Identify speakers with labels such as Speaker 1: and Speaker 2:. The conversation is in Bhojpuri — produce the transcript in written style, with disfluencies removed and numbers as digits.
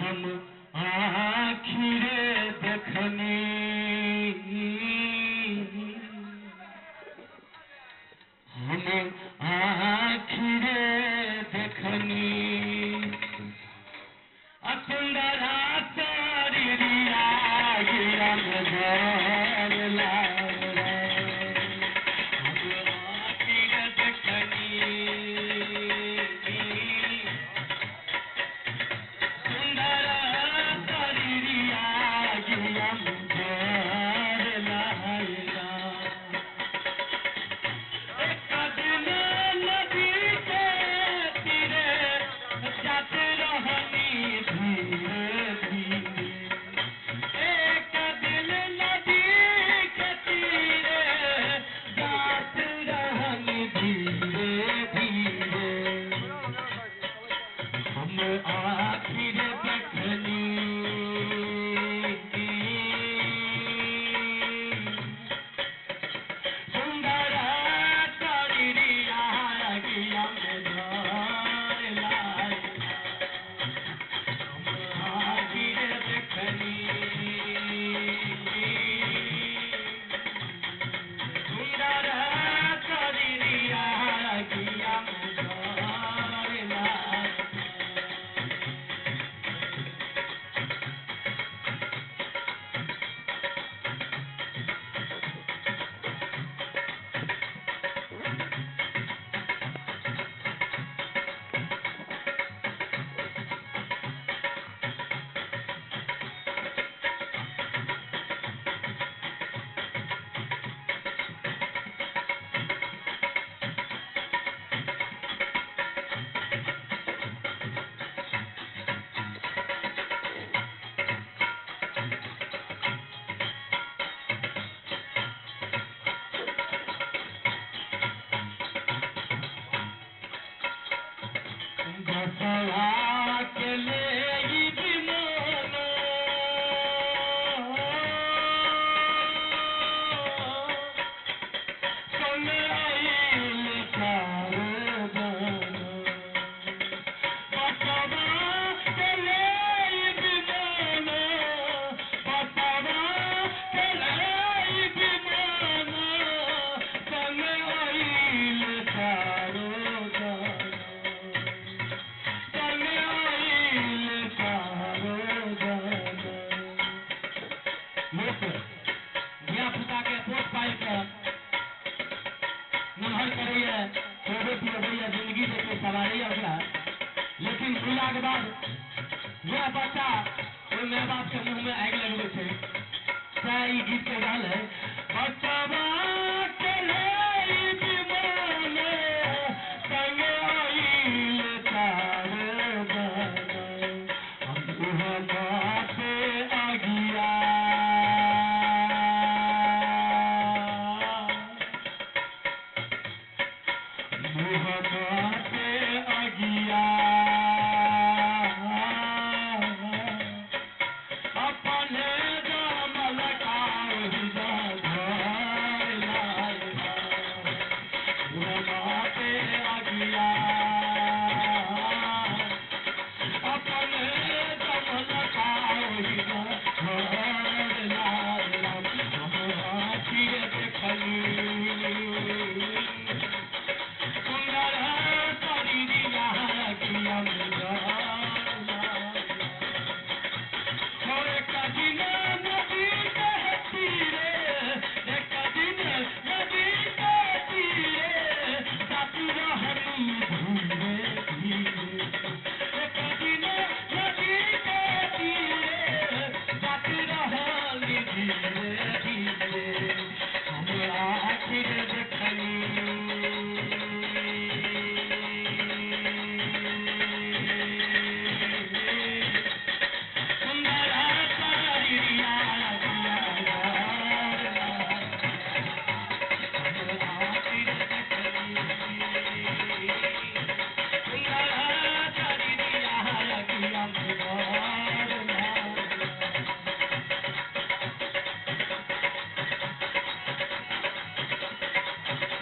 Speaker 1: हम आखिरे देखनी हम आखिरे देखनी सुंदरा शरीरिया गिरम घर लागे हम आखिरे देखनी सुंदरा शरीरिया गिरम घर लागे एक दिन नदी के तीरे जाते रहनी धीरे धीरे एक दिन नदी के तीरे जाते रहनी धीरे धीरे हम आखिर देखनी सुंदरा शरीरिया गिरम घर लागे हम आखिर देखनी सुंदरा शरीरिया गिरम घर लागे बसवा के ले बिमोनो संग आइल कारदाना बसवा के ले बिमोनो बसवा के ले बिमोनो संग आइल कारदाना नहर करैया खोबे पियबैया जिंदगी देखे सवारैया ओकरा लेकिन भूला के बाद वह बच्चा ओहि माय बाप के मुँह में आगि लगबै छै तैं ई गीत के गाल है बच्चा